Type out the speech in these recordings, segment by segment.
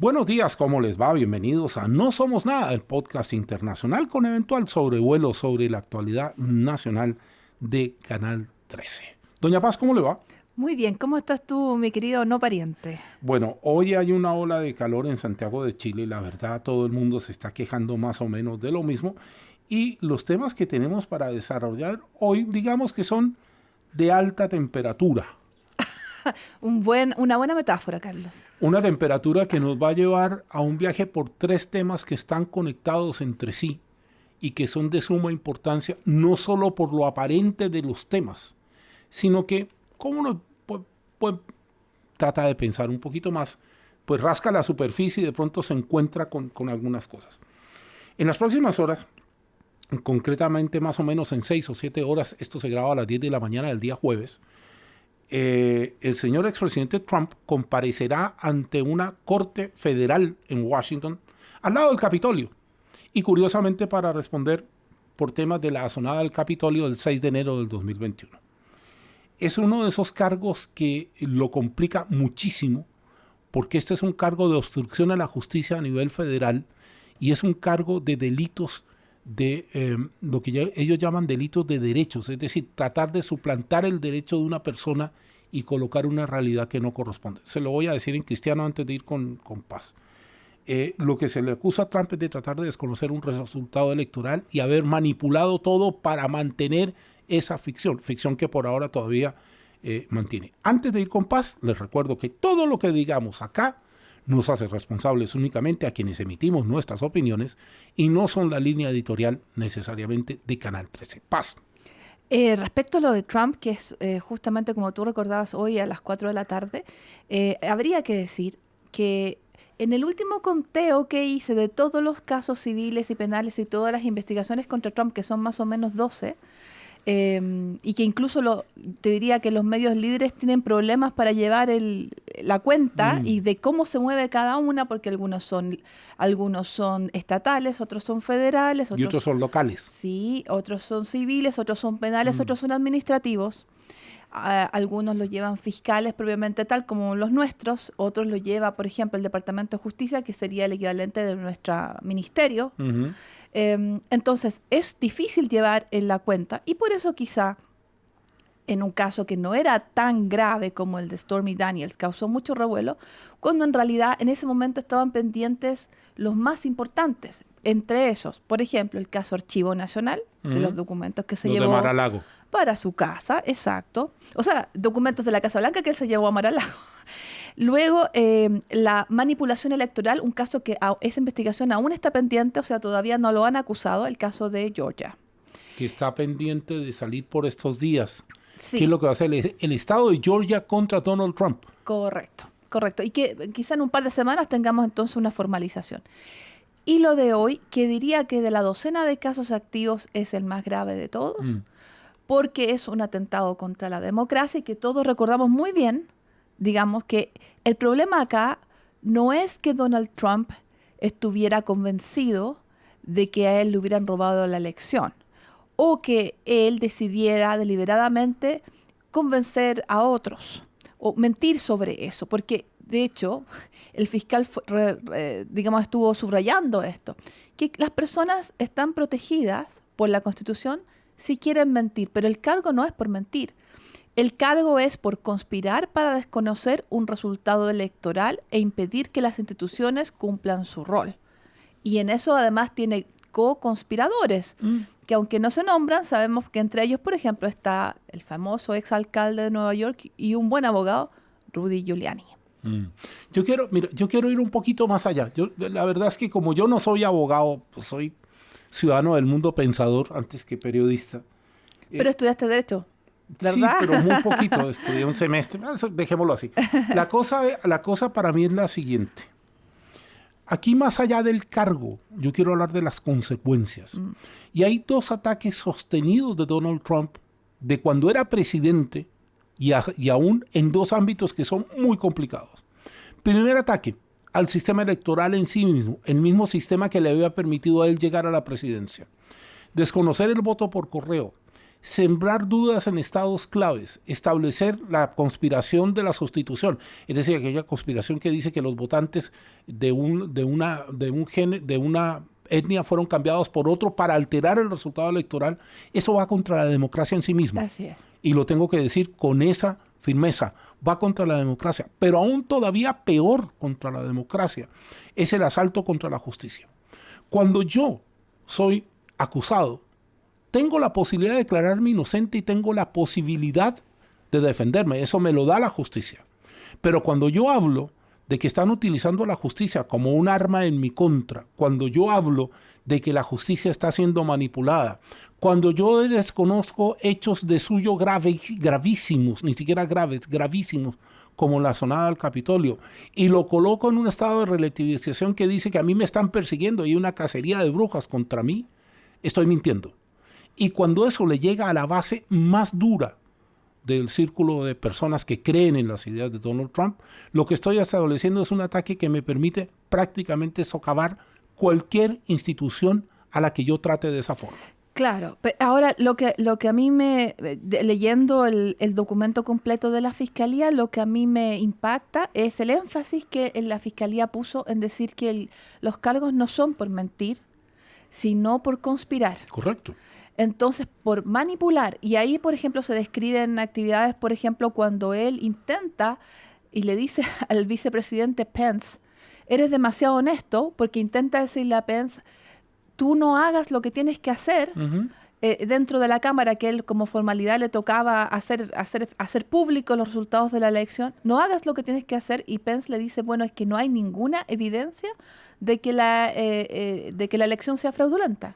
Buenos días, ¿cómo les va? Bienvenidos a No Somos Nada, el podcast internacional con eventual sobrevuelo sobre la actualidad nacional de Canal 13. Doña Paz, ¿cómo le va? Muy bien, ¿cómo estás tú, mi querido no pariente? Bueno, hoy hay una ola de calor en Santiago de Chile. La verdad, todo el mundo se está quejando más o menos de lo mismo. Y los temas que tenemos para desarrollar hoy, digamos que son de alta temperatura. Una buena metáfora, Carlos. Una temperatura que nos va a llevar a un viaje por tres temas que están conectados entre sí y que son de suma importancia, no solo por lo aparente de los temas, sino que, como uno trata de pensar un poquito más, pues rasca la superficie y de pronto se encuentra con algunas cosas. En las próximas horas, concretamente más o menos en 6 o 7 horas, esto se graba a las 10 de la mañana del día jueves, el señor expresidente Trump comparecerá ante una corte federal en Washington, al lado del Capitolio, y curiosamente para responder por temas de la asonada del Capitolio del 6 de enero del 2021. Es uno de esos cargos que lo complica muchísimo, porque este es un cargo de obstrucción a la justicia a nivel federal y es un cargo de delitos de lo que ellos llaman delitos de derechos, es decir, tratar de suplantar el derecho de una persona y colocar una realidad que no corresponde. Se lo voy a decir en cristiano antes de ir con paz. Lo que se le acusa a Trump es de tratar de desconocer un resultado electoral y haber manipulado todo para mantener esa ficción que por ahora todavía mantiene. Antes de ir con paz, les recuerdo que todo lo que digamos acá nos hace responsables únicamente a quienes emitimos nuestras opiniones y no son la línea editorial necesariamente de Canal 13. Paz. Respecto a lo de Trump, que es justamente como tú recordabas hoy a las 4 de la tarde, habría que decir que en el último conteo que hice de todos los casos civiles y penales y todas las investigaciones contra Trump, que son más o menos 12, y que incluso te diría que los medios líderes tienen problemas para llevar la cuenta y de cómo se mueve cada una, porque algunos son estatales, otros son federales. Y otros son locales. Sí, otros son civiles, otros son penales, otros son administrativos. Algunos lo llevan fiscales propiamente tal como los nuestros, otros lo lleva, por ejemplo, el Departamento de Justicia, que sería el equivalente de nuestro ministerio. Entonces, es difícil llevar en la cuenta y por eso quizá en un caso que no era tan grave como el de Stormy Daniels, causó mucho revuelo, cuando en realidad en ese momento estaban pendientes los más importantes. Entre esos, por ejemplo, el caso Archivo Nacional, de los documentos que se llevó de Mar-a-Lago para su casa, exacto. O sea, documentos de la Casa Blanca que él se llevó a Mar-a-Lago. Luego, la manipulación electoral, un caso que esa investigación aún está pendiente, o sea, todavía no lo han acusado, el caso de Georgia. Que está pendiente de salir por estos días. Sí. ¿Qué es lo que va a hacer el estado de Georgia contra Donald Trump? Correcto. Y que quizá en un par de semanas tengamos entonces una formalización. Y lo de hoy, que diría que de la docena de casos activos es el más grave de todos, porque es un atentado contra la democracia y que todos recordamos muy bien, digamos que el problema acá no es que Donald Trump estuviera convencido de que a él le hubieran robado la elección o que él decidiera deliberadamente convencer a otros o mentir sobre eso, porque de hecho el fiscal estuvo subrayando esto, que las personas están protegidas por la Constitución si quieren mentir, pero el cargo no es por mentir. El cargo es por conspirar para desconocer un resultado electoral e impedir que las instituciones cumplan su rol. Y en eso además tiene co-conspiradores, que aunque no se nombran, sabemos que entre ellos, por ejemplo, está el famoso exalcalde de Nueva York y un buen abogado, Rudy Giuliani. Yo quiero ir un poquito más allá. La verdad es que como yo no soy abogado, pues soy ciudadano del mundo pensador antes que periodista. Pero estudiaste Derecho, ¿verdad? Sí, pero muy poquito. Estudié un semestre. Dejémoslo así. La cosa para mí es la siguiente. Aquí más allá del cargo, yo quiero hablar de las consecuencias. Y hay dos ataques sostenidos de Donald Trump de cuando era presidente y aún en dos ámbitos que son muy complicados. Primer ataque al sistema electoral en sí mismo, el mismo sistema que le había permitido a él llegar a la presidencia. Desconocer el voto por correo, sembrar dudas en estados claves, establecer la conspiración de la sustitución, es decir, aquella conspiración que dice que los votantes de una etnia fueron cambiados por otro para alterar el resultado electoral. Eso va contra la democracia en sí misma. Así es. Y lo tengo que decir con esa firmeza, va contra la democracia. Pero aún todavía peor contra la democracia es el asalto contra la justicia. Cuando yo soy acusado, tengo la posibilidad de declararme inocente y tengo la posibilidad de defenderme. Eso me lo da la justicia. Pero cuando yo hablo de que están utilizando la justicia como un arma en mi contra, cuando yo hablo de que la justicia está siendo manipulada, cuando yo desconozco hechos de suyo gravísimos, ni siquiera graves, gravísimos, como la sonada del Capitolio, y lo coloco en un estado de relativización que dice que a mí me están persiguiendo y hay una cacería de brujas contra mí, estoy mintiendo. Y cuando eso le llega a la base más dura del círculo de personas que creen en las ideas de Donald Trump, lo que estoy estableciendo es un ataque que me permite prácticamente socavar cualquier institución a la que yo trate de esa forma. Claro, ahora lo que a mí leyendo el documento completo de la Fiscalía, lo que a mí me impacta es el énfasis que la Fiscalía puso en decir que los cargos no son por mentir, sino por conspirar. Correcto. Entonces, por manipular, y ahí, por ejemplo, se describen actividades, por ejemplo, cuando él intenta y le dice al vicepresidente Pence, eres demasiado honesto, porque intenta decirle a Pence, tú no hagas lo que tienes que hacer dentro de la Cámara, que él como formalidad le tocaba hacer público los resultados de la elección, no hagas lo que tienes que hacer, y Pence le dice, bueno, es que no hay ninguna evidencia de que la elección sea fraudulenta.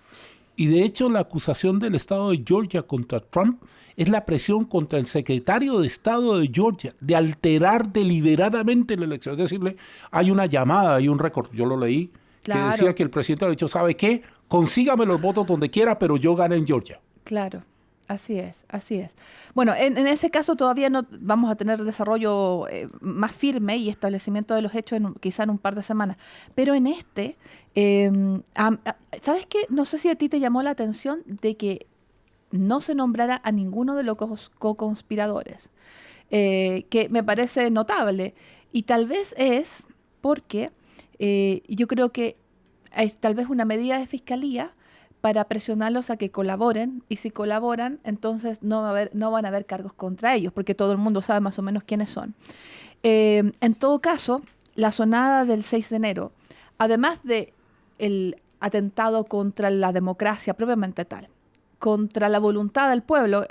Y de hecho la acusación del estado de Georgia contra Trump es la presión contra el secretario de Estado de Georgia de alterar deliberadamente la elección. Es decirle, hay una llamada, hay un récord, yo lo leí, claro, que decía que el presidente ha dicho, ¿sabe qué? Consígame los votos donde quiera, pero yo gané en Georgia. Claro, así es, así es. Bueno, en ese caso todavía no vamos a tener desarrollo más firme y establecimiento de los hechos quizá en un par de semanas. Pero en ¿sabes qué? No sé si a ti te llamó la atención de que no se nombrara a ninguno de los co-conspiradores, que me parece notable. Y tal vez es porque yo creo que es tal vez una medida de fiscalía para presionarlos a que colaboren, y si colaboran, entonces no van a haber cargos contra ellos, porque todo el mundo sabe más o menos quiénes son. En todo caso, la sonada del 6 de enero, además de el atentado contra la democracia propiamente tal, contra la voluntad del pueblo,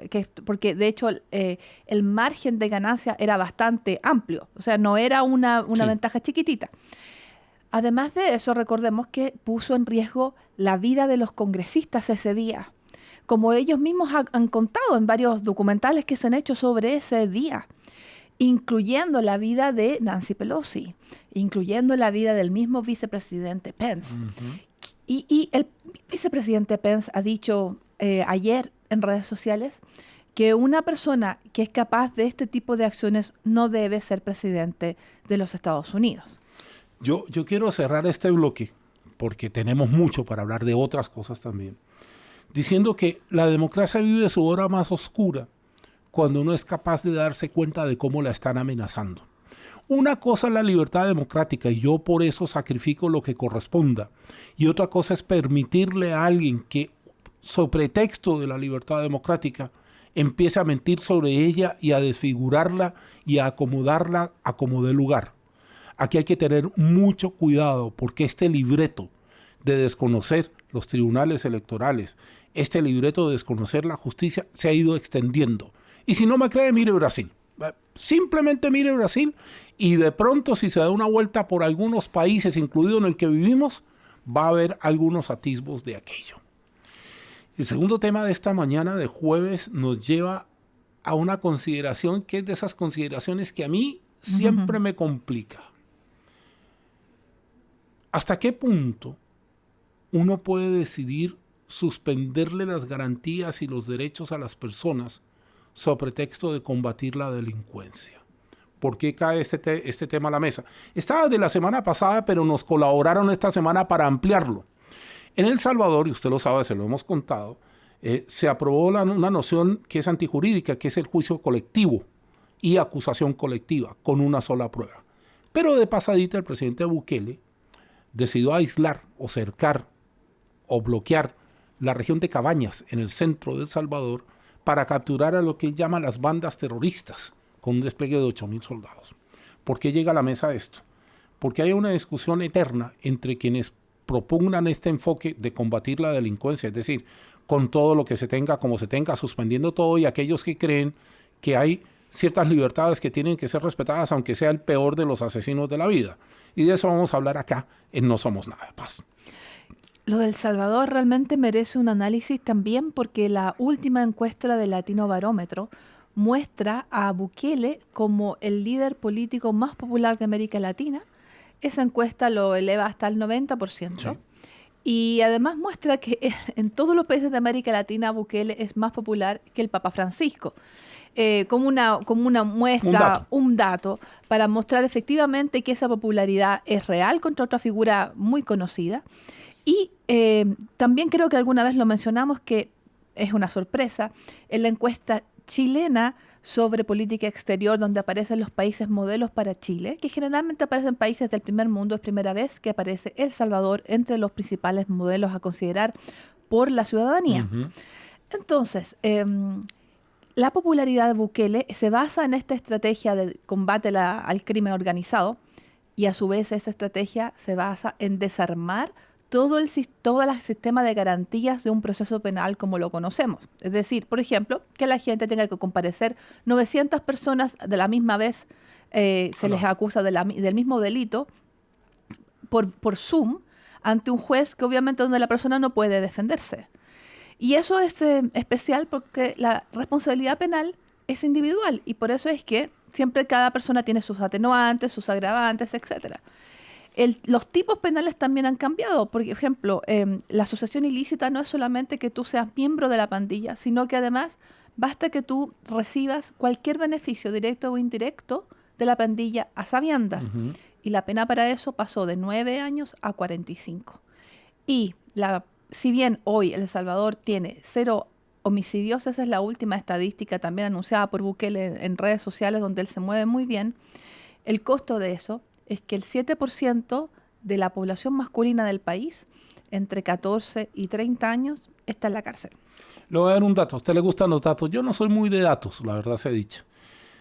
porque de hecho el margen de ganancia era bastante amplio, o sea, no era una ventaja chiquitita. Además de eso, recordemos que puso en riesgo la vida de los congresistas ese día, como ellos mismos han contado en varios documentales que se han hecho sobre ese día, incluyendo la vida de Nancy Pelosi, incluyendo la vida del mismo vicepresidente Pence. Uh-huh. Y el vicepresidente Pence ha dicho ayer en redes sociales que una persona que es capaz de este tipo de acciones no debe ser presidente de los Estados Unidos. Yo quiero cerrar este bloque, porque tenemos mucho para hablar de otras cosas también, diciendo que la democracia vive su hora más oscura cuando no es capaz de darse cuenta de cómo la están amenazando. Una cosa es la libertad democrática y yo por eso sacrifico lo que corresponda. Y otra cosa es permitirle a alguien que, sobre pretexto de la libertad democrática, empiece a mentir sobre ella y a desfigurarla y a acomodarla a como dé lugar. Aquí hay que tener mucho cuidado porque este libreto de desconocer los tribunales electorales, este libreto de desconocer la justicia se ha ido extendiendo. Y si no me cree, mire Brasil. Simplemente mire Brasil y de pronto si se da una vuelta por algunos países, incluido en el que vivimos, va a haber algunos atisbos de aquello. El segundo tema de esta mañana de jueves nos lleva a una consideración que es de esas consideraciones que a mí siempre me complica. ¿Hasta qué punto uno puede decidir suspenderle las garantías y los derechos a las personas sobre pretexto de combatir la delincuencia? ¿Por qué cae este tema a la mesa? Estaba de la semana pasada, pero nos colaboraron esta semana para ampliarlo. En El Salvador, y usted lo sabe, se lo hemos contado, se aprobó una noción que es antijurídica, que es el juicio colectivo y acusación colectiva, con una sola prueba. Pero de pasadita el presidente Bukele decidió aislar o cercar o bloquear la región de Cabañas en el centro de El Salvador para capturar a lo que él llama las bandas terroristas, con un despliegue de 8.000 soldados. ¿Por qué llega a la mesa esto? Porque hay una discusión eterna entre quienes propugnan este enfoque de combatir la delincuencia, es decir, con todo lo que se tenga, como se tenga, suspendiendo todo, y aquellos que creen que hay ciertas libertades que tienen que ser respetadas, aunque sea el peor de los asesinos de la vida. Y de eso vamos a hablar acá en No Somos Nada de Paz. Lo de El Salvador realmente merece un análisis también porque la última encuesta de Latino Barómetro muestra a Bukele como el líder político más popular de América Latina. Esa encuesta lo eleva hasta el 90%. Sí. Y además muestra que en todos los países de América Latina Bukele es más popular que el Papa Francisco. Como una muestra, un dato, para mostrar efectivamente que esa popularidad es real contra otra figura muy conocida. Y también creo que alguna vez lo mencionamos, que es una sorpresa, en la encuesta chilena sobre política exterior, donde aparecen los países modelos para Chile, que generalmente aparecen países del primer mundo, es primera vez que aparece El Salvador entre los principales modelos a considerar por la ciudadanía. Uh-huh. Entonces, la popularidad de Bukele se basa en esta estrategia de combate al crimen organizado, y a su vez esa estrategia se basa en desarmar todo el sistema de garantías de un proceso penal como lo conocemos. Es decir, por ejemplo, que la gente tenga que comparecer 900 personas de la misma vez, se les acusa del mismo delito por Zoom ante un juez que obviamente donde la persona no puede defenderse. Y eso es especial porque la responsabilidad penal es individual y por eso es que siempre cada persona tiene sus atenuantes, sus agravantes, etcétera. Los tipos penales también han cambiado. Por ejemplo, la asociación ilícita no es solamente que tú seas miembro de la pandilla, sino que además basta que tú recibas cualquier beneficio, directo o indirecto, de la pandilla a sabiendas. Uh-huh. Y la pena para eso pasó de 9 años a 45. Y si bien hoy El Salvador tiene 0 homicidios, esa es la última estadística también anunciada por Bukele en redes sociales, donde él se mueve muy bien, el costo de eso es que el 7% de la población masculina del país, entre 14 y 30 años, está en la cárcel. Le voy a dar un dato. ¿A usted le gustan los datos? Yo no soy muy de datos, la verdad se ha dicho.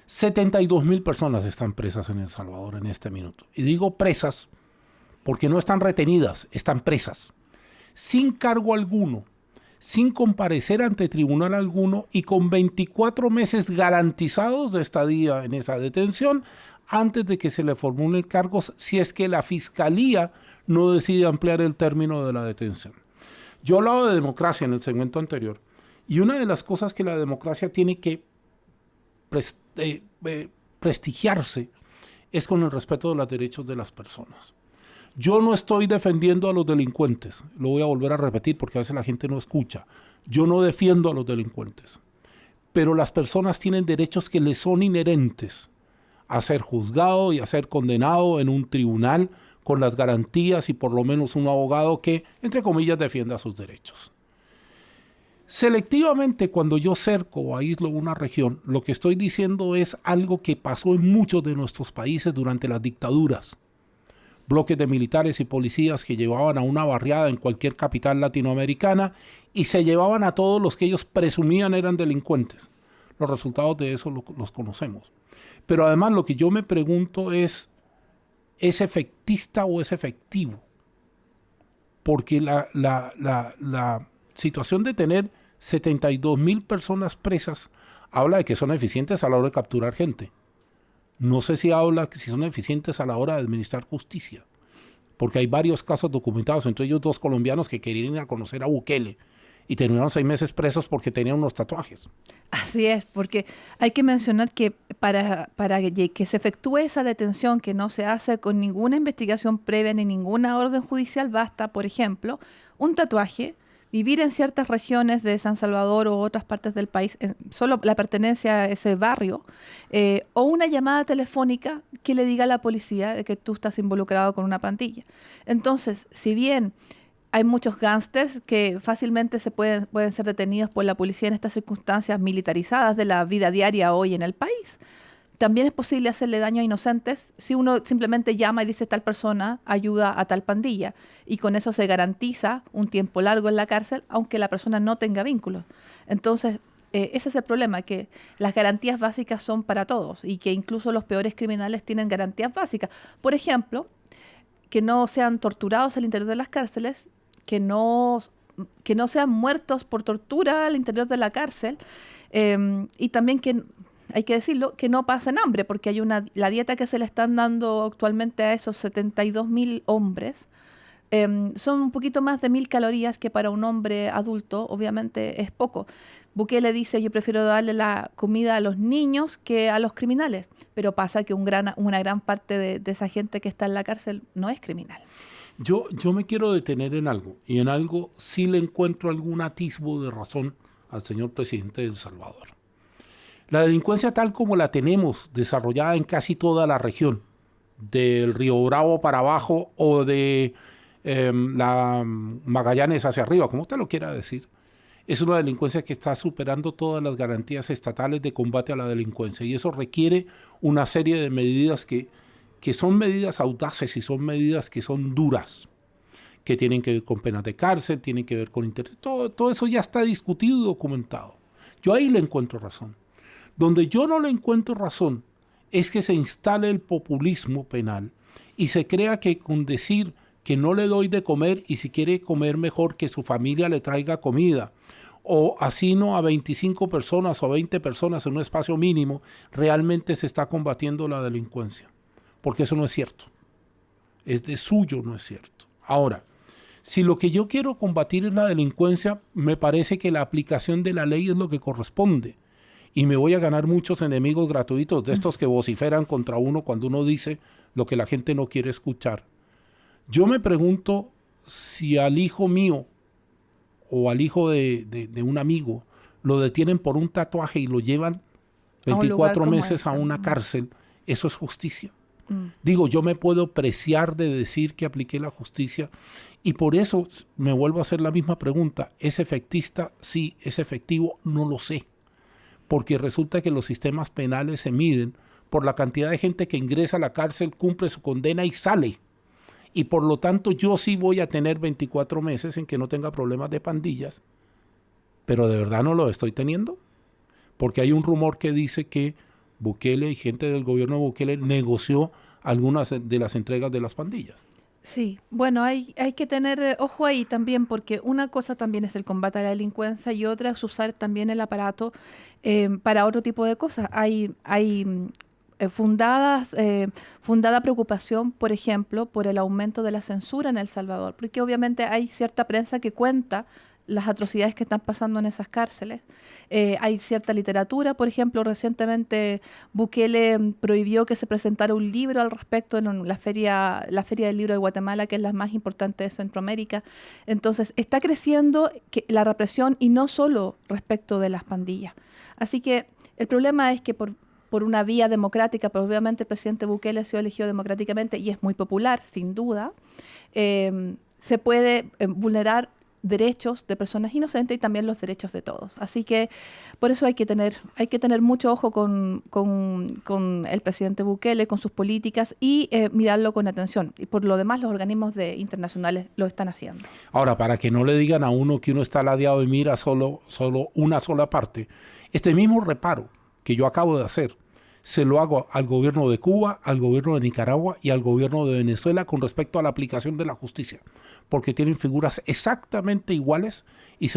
72,000 personas están presas en El Salvador en este minuto. Y digo presas porque no están retenidas, están presas. Sin cargo alguno, sin comparecer ante tribunal alguno y con 24 meses garantizados de estadía en esa detención, antes de que se le formulen cargos, si es que la Fiscalía no decide ampliar el término de la detención. Yo hablaba de democracia en el segmento anterior, y una de las cosas que la democracia tiene que prestigiarse es con el respeto de los derechos de las personas. Yo no estoy defendiendo a los delincuentes, lo voy a volver a repetir porque a veces la gente no escucha. Yo no defiendo a los delincuentes, pero las personas tienen derechos que les son inherentes a ser juzgado y a ser condenado en un tribunal con las garantías y por lo menos un abogado que, entre comillas, defienda sus derechos. Selectivamente, cuando yo cerco o aíslo una región, lo que estoy diciendo es algo que pasó en muchos de nuestros países durante las dictaduras. Bloques de militares y policías que llevaban a una barriada en cualquier capital latinoamericana y se llevaban a todos los que ellos presumían eran delincuentes. Los resultados de eso los conocemos. Pero además lo que yo me pregunto ¿es efectista o es efectivo? Porque la situación de tener 72,000 personas presas habla de que son eficientes a la hora de capturar gente. No sé si habla que si son eficientes a la hora de administrar justicia. Porque hay varios casos documentados, entre ellos 2 colombianos que querían ir a conocer a Bukele y terminaron 6 meses presos porque tenían unos tatuajes. Así es, porque hay que mencionar que para que se efectúe esa detención, que no se hace con ninguna investigación previa ni ninguna orden judicial, basta, por ejemplo, un tatuaje, vivir en ciertas regiones de San Salvador o otras partes del país, solo la pertenencia a ese barrio, o una llamada telefónica que le diga a la policía de que tú estás involucrado con una pandilla. Entonces, si bien hay muchos gángsters que fácilmente pueden ser detenidos por la policía en estas circunstancias militarizadas de la vida diaria hoy en el país. También es posible hacerle daño a inocentes si uno simplemente llama y dice tal persona ayuda a tal pandilla, y con eso se garantiza un tiempo largo en la cárcel, aunque la persona no tenga vínculos. Entonces, ese es el problema, que las garantías básicas son para todos y que incluso los peores criminales tienen garantías básicas. Por ejemplo, que no sean torturados al interior de las cárceles, que no sean muertos por tortura al interior de la cárcel, y también que, hay que decirlo, que no pasen hambre, porque hay la dieta que se le están dando actualmente a esos 72.000 hombres, son un poquito más de 1.000 calorías, que para un hombre adulto obviamente es poco. Bukele dice, yo prefiero darle la comida a los niños que a los criminales, pero pasa que una gran parte de esa gente que está en la cárcel no es criminal. Yo me quiero detener en algo, y en algo sí le encuentro algún atisbo de razón al señor presidente de El Salvador. La delincuencia tal como la tenemos desarrollada en casi toda la región, del Río Bravo para abajo o de la Magallanes hacia arriba, como usted lo quiera decir, es una delincuencia que está superando todas las garantías estatales de combate a la delincuencia, y eso requiere una serie de medidas que son medidas audaces y son medidas que son duras, que tienen que ver con penas de cárcel, tienen que ver con interés. Todo eso ya está discutido y documentado. Yo ahí le encuentro razón. Donde yo no le encuentro razón es que se instale el populismo penal y se crea que con decir que no le doy de comer, y si quiere comer mejor que su familia le traiga comida, o asino a 25 personas o a 20 personas en un espacio mínimo, realmente se está combatiendo la delincuencia. Porque eso no es cierto. Es de suyo, no es cierto. Ahora, si lo que yo quiero combatir es la delincuencia, me parece que la aplicación de la ley es lo que corresponde. Y me voy a ganar muchos enemigos gratuitos de estos que vociferan contra uno cuando uno dice lo que la gente no quiere escuchar. Yo me pregunto si al hijo mío o al hijo de un amigo lo detienen por un tatuaje y lo llevan 24 meses a una cárcel, ¿eso es justicia? Digo, yo me puedo preciar de decir que apliqué la justicia, y por eso me vuelvo a hacer la misma pregunta. ¿Es efectista? Sí. ¿Es efectivo? No lo sé. Porque resulta que los sistemas penales se miden por la cantidad de gente que ingresa a la cárcel, cumple su condena y sale. Y por lo tanto yo sí voy a tener 24 meses en que no tenga problemas de pandillas, pero de verdad no lo estoy teniendo. Porque hay un rumor que dice que Bukele y gente del gobierno de Bukele negoció algunas de las entregas de las pandillas. Sí, bueno, hay que tener ojo ahí también, porque una cosa también es el combate a la delincuencia y otra es usar también el aparato para otro tipo de cosas. Hay fundada preocupación, por ejemplo, por el aumento de la censura en El Salvador, porque obviamente hay cierta prensa que cuenta las atrocidades que están pasando en esas cárceles. Hay cierta literatura, por ejemplo, recientemente Bukele prohibió que se presentara un libro al respecto en la feria del libro de Guatemala, que es la más importante de Centroamérica. Entonces, está creciendo la represión, y no solo respecto de las pandillas. Así que el problema es que por una vía democrática, pero obviamente el presidente Bukele ha sido elegido democráticamente y es muy popular, sin duda, se puede vulnerar derechos de personas inocentes y también los derechos de todos. Así que por eso hay que tener mucho ojo con el presidente Bukele, con sus políticas, y mirarlo con atención. Y por lo demás, los organismos internacionales lo están haciendo. Ahora, para que no le digan a uno que uno está ladeado y mira solo una sola parte, este mismo reparo que yo acabo de hacer, se lo hago al gobierno de Cuba, al gobierno de Nicaragua y al gobierno de Venezuela con respecto a la aplicación de la justicia, porque tienen figuras exactamente iguales y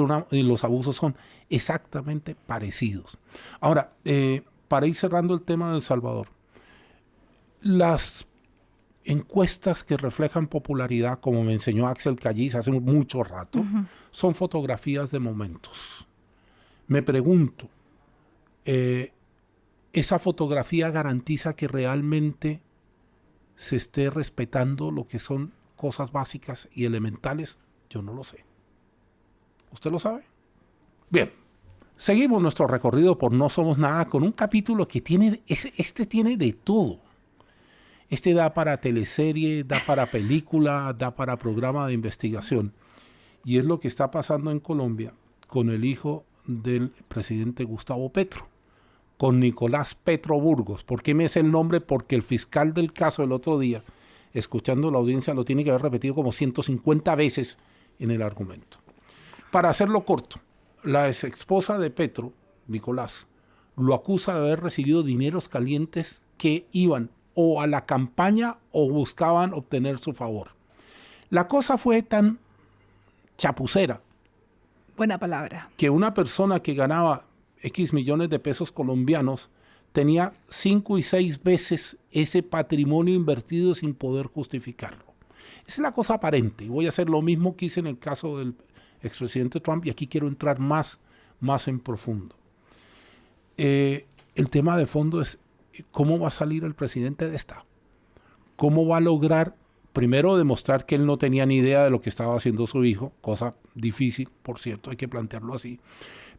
los abusos son exactamente parecidos. Ahora, para ir cerrando el tema de El Salvador, las encuestas que reflejan popularidad, como me enseñó Axel Callis hace mucho rato, son fotografías de momentos. Me pregunto, ¿esa fotografía garantiza que realmente se esté respetando lo que son cosas básicas y elementales? Yo no lo sé. ¿Usted lo sabe? Bien, seguimos nuestro recorrido por No Somos Nada con un capítulo que tiene de todo. Este da para teleserie, da para película, da para programa de investigación. Y es lo que está pasando en Colombia con el hijo del presidente Gustavo Petro, con Nicolás Petro Burgos. ¿Por qué me sé el nombre? Porque el fiscal del caso el otro día, escuchando la audiencia, lo tiene que haber repetido como 150 veces en el argumento. Para hacerlo corto, la ex esposa de Petro, Nicolás, lo acusa de haber recibido dineros calientes que iban o a la campaña o buscaban obtener su favor. La cosa fue tan chapucera. Buena palabra. Que una persona que ganaba X millones de pesos colombianos tenía 5 y 6 veces ese patrimonio invertido sin poder justificarlo. Esa es la cosa aparente. Y voy a hacer lo mismo que hice en el caso del expresidente Trump, y aquí quiero entrar más en profundo. El tema de fondo es cómo va a salir el presidente de esta. ¿Cómo va a lograr, primero, demostrar que él no tenía ni idea de lo que estaba haciendo su hijo? Cosa difícil, por cierto, hay que plantearlo así.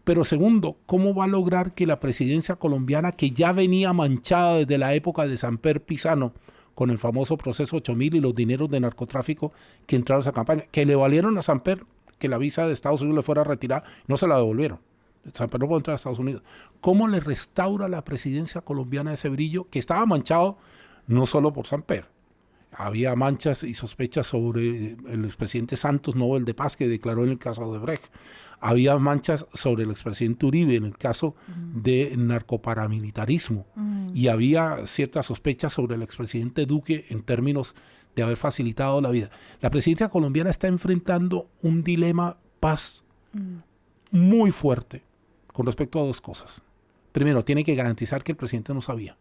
Pero segundo, ¿cómo va a lograr que la presidencia colombiana, que ya venía manchada desde la época de Samper Pizano, con el famoso proceso 8000 y los dineros de narcotráfico que entraron a esa campaña, que le valieron a Samper que la visa de Estados Unidos le fuera retirada, no se la devolvieron. Samper no puede entrar a Estados Unidos. ¿Cómo le restaura la presidencia colombiana ese brillo que estaba manchado no solo por Samper? Había manchas y sospechas sobre el expresidente Santos, Nobel de Paz, que declaró en el caso de Brecht. Había manchas sobre el expresidente Uribe en el caso de narcoparamilitarismo. Y había ciertas sospechas sobre el expresidente Duque en términos de haber facilitado la vida. La presidencia colombiana está enfrentando un dilema paz muy fuerte con respecto a dos cosas. Primero, tiene que garantizar que el presidente no sabía.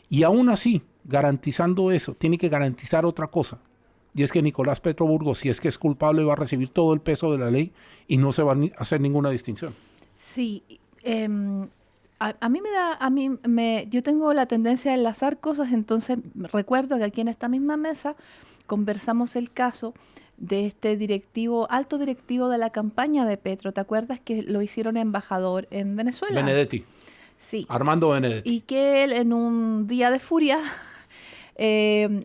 Y aún así, garantizando eso, tiene que garantizar otra cosa. Y es que Nicolás Petro Burgos, si es que es culpable, va a recibir todo el peso de la ley y no se va a hacer ninguna distinción. Sí, yo tengo la tendencia a enlazar cosas, entonces recuerdo que aquí en esta misma mesa conversamos el caso de este alto directivo de la campaña de Petro. ¿Te acuerdas que lo hicieron embajador en Venezuela? Benedetti. Sí. Armando Benedetti. Y que él, en un día de furia,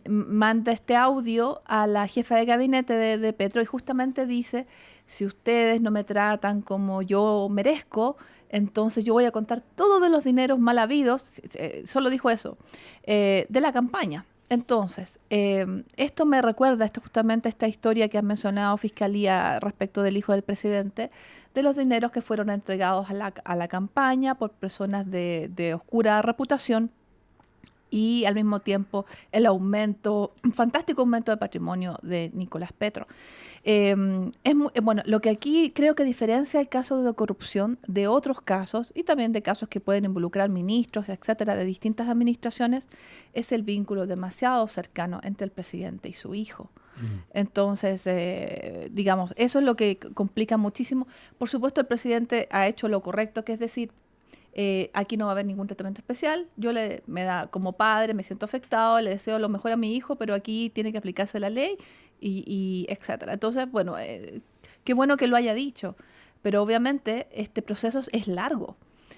manda este audio a la jefa de gabinete de Petro y justamente dice: si ustedes no me tratan como yo merezco, entonces yo voy a contar todos de los dineros mal habidos, solo dijo eso, de la campaña. Entonces, esto me recuerda justamente esta historia que ha mencionado Fiscalía respecto del hijo del presidente, de los dineros que fueron entregados a la campaña por personas de oscura reputación, y al mismo tiempo un fantástico aumento de patrimonio de Nicolás Petro. Bueno, lo que aquí creo que diferencia el caso de corrupción de otros casos, y también de casos que pueden involucrar ministros, etcétera, de distintas administraciones, es el vínculo demasiado cercano entre el presidente y su hijo. Entonces, digamos, eso es lo que complica muchísimo. Por supuesto, el presidente ha hecho lo correcto, que es decir, aquí no va a haber ningún tratamiento especial. Como padre, me siento afectado, le deseo lo mejor a mi hijo, pero aquí tiene que aplicarse la ley y etcétera. Entonces, bueno, qué bueno que lo haya dicho, pero obviamente este proceso es largo.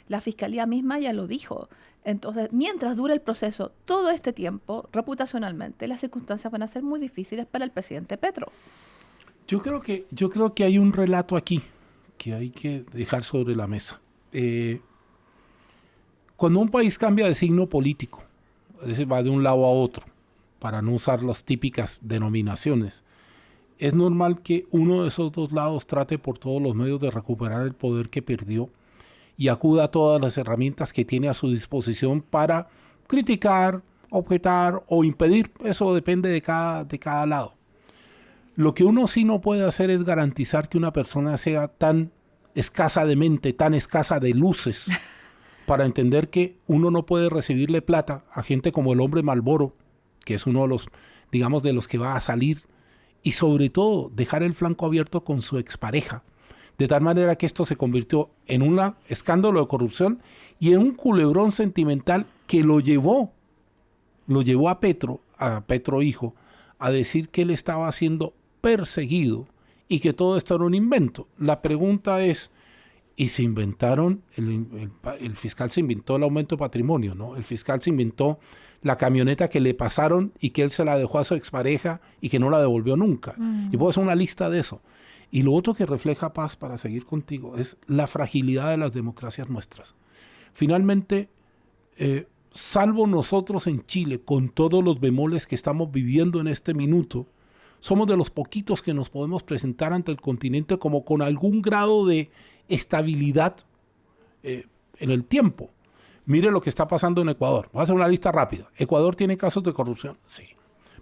La Fiscalía misma ya lo dijo. Entonces, mientras dure el proceso, todo este tiempo, reputacionalmente, las circunstancias van a ser muy difíciles para el presidente Petro. Yo creo que hay un relato aquí que hay que dejar sobre la mesa. Cuando un país cambia de signo político, es decir, va de un lado a otro, para no usar las típicas denominaciones, es normal que uno de esos dos lados trate por todos los medios de recuperar el poder que perdió y acuda a todas las herramientas que tiene a su disposición para criticar, objetar o impedir. Eso depende de cada lado. Lo que uno sí no puede hacer es garantizar que una persona sea tan escasa de mente, tan escasa de luces, para entender que uno no puede recibirle plata a gente como el hombre Malboro, que es uno de los, digamos, de los que va a salir, y sobre todo dejar el flanco abierto con su expareja, de tal manera que esto se convirtió en un escándalo de corrupción y en un culebrón sentimental que lo llevó a Petro hijo, a decir que él estaba siendo perseguido y que todo esto era un invento. La pregunta es, y se inventaron, el fiscal se inventó el aumento de patrimonio, ¿no? El fiscal se inventó la camioneta que le pasaron y que él se la dejó a su expareja y que no la devolvió nunca. Y puedo hacer una lista de eso. Y lo otro que refleja, Paz, para seguir contigo, es la fragilidad de las democracias nuestras. Finalmente, salvo nosotros en Chile, con todos los bemoles que estamos viviendo en este minuto, somos de los poquitos que nos podemos presentar ante el continente como con algún grado de estabilidad en el tiempo. Mire lo que está pasando en Ecuador. Voy a hacer una lista rápida. ¿Ecuador tiene casos de corrupción? Sí.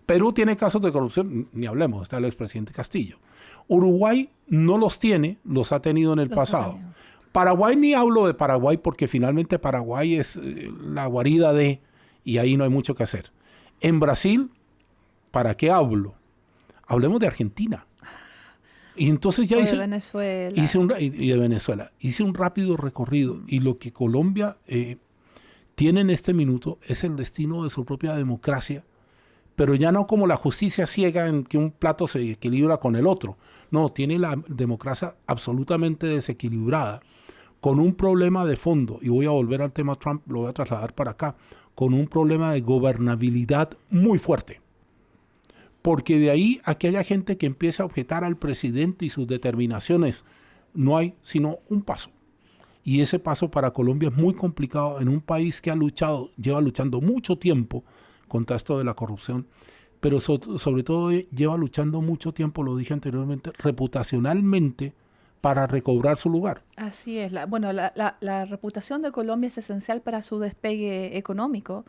¿Perú tiene casos de corrupción? Ni hablemos, está el expresidente Castillo. Uruguay no los tiene, los ha tenido en el pasado. Paraguay, ni hablo de Paraguay porque finalmente Paraguay es la guarida de, y ahí no hay mucho que hacer. En Brasil, ¿para qué hablo? Hablemos de Argentina. Y entonces ya de Venezuela. Y de Venezuela. Hice un rápido recorrido y lo que Colombia tiene en este minuto es el destino de su propia democracia, pero ya no como la justicia ciega en que un plato se equilibra con el otro. No, tiene la democracia absolutamente desequilibrada, con un problema de fondo, y voy a volver al tema Trump, lo voy a trasladar para acá, con un problema de gobernabilidad muy fuerte. Porque de ahí a que haya gente que empiece a objetar al presidente y sus determinaciones, no hay sino un paso. Y ese paso para Colombia es muy complicado en un país que lleva luchando mucho tiempo contra esto de la corrupción, pero sobre todo lleva luchando mucho tiempo, lo dije anteriormente, reputacionalmente para recobrar su lugar. Así es. La reputación de Colombia es esencial para su despegue económico,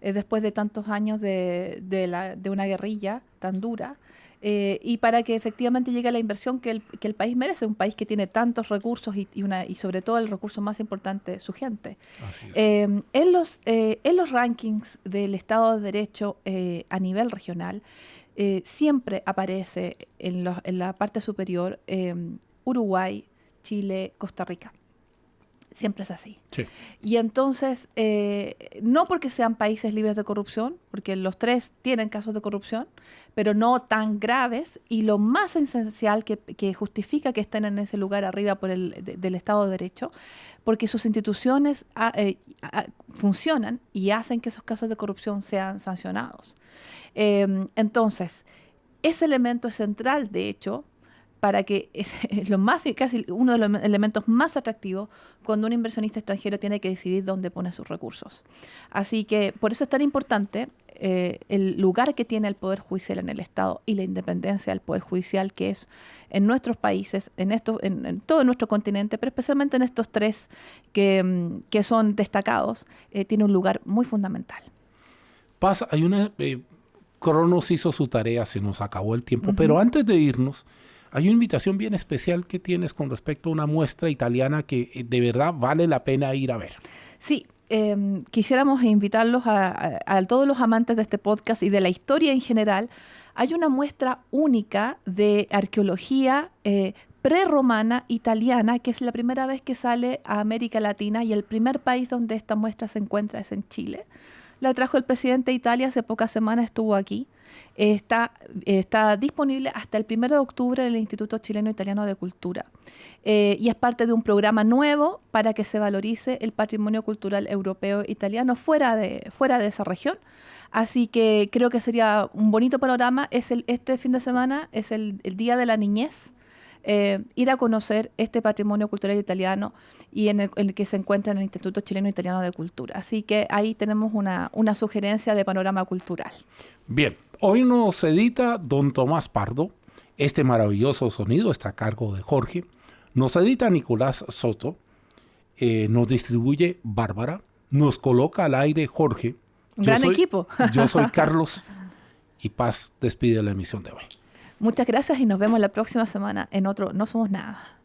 después de tantos años de una guerrilla tan dura, y para que efectivamente llegue la inversión que el país merece, un país que tiene tantos recursos y sobre todo el recurso más importante, su gente. Así es. En los rankings del Estado de Derecho a nivel regional, siempre aparece en la parte superior Uruguay, Chile, Costa Rica. Siempre es así. Sí. Y entonces, no porque sean países libres de corrupción, porque los tres tienen casos de corrupción, pero no tan graves, y lo más esencial que justifica que estén en ese lugar arriba del Estado de Derecho, porque sus instituciones funcionan y hacen que esos casos de corrupción sean sancionados. Entonces, ese elemento es central, de hecho, para que es casi uno de los elementos más atractivos cuando un inversionista extranjero tiene que decidir dónde pone sus recursos. Así que por eso es tan importante el lugar que tiene el Poder Judicial en el Estado y la independencia del Poder Judicial, que es en nuestros países, en todo nuestro continente, pero especialmente en estos tres que son destacados, tiene un lugar muy fundamental. Paz, Cronos hizo su tarea, se nos acabó el tiempo, pero antes de irnos, hay una invitación bien especial que tienes con respecto a una muestra italiana que de verdad vale la pena ir a ver. Sí, quisiéramos invitarlos a todos los amantes de este podcast y de la historia en general. Hay una muestra única de arqueología prerromana italiana, que es la primera vez que sale a América Latina, y el primer país donde esta muestra se encuentra es en Chile. La trajo el presidente de Italia, hace pocas semanas estuvo aquí. Está disponible hasta el 1 de octubre en el Instituto Chileno Italiano de Cultura. Y es parte de un programa nuevo para que se valorice el patrimonio cultural europeo italiano fuera de esa región. Así que creo que sería un bonito panorama. Este fin de semana es el Día de la Niñez. Ir a conocer este patrimonio cultural italiano y en el que se encuentra en el Instituto Chileno Italiano de Cultura. Así que ahí tenemos una sugerencia de panorama cultural. Bien, hoy nos edita don Tomás Pardo. Este maravilloso sonido está a cargo de Jorge. Nos edita Nicolás Soto. Nos distribuye Bárbara. Nos coloca al aire Jorge. Un gran equipo. Yo soy Carlos y Paz despide la emisión de hoy. Muchas gracias y nos vemos la próxima semana en otro No Somos Nada.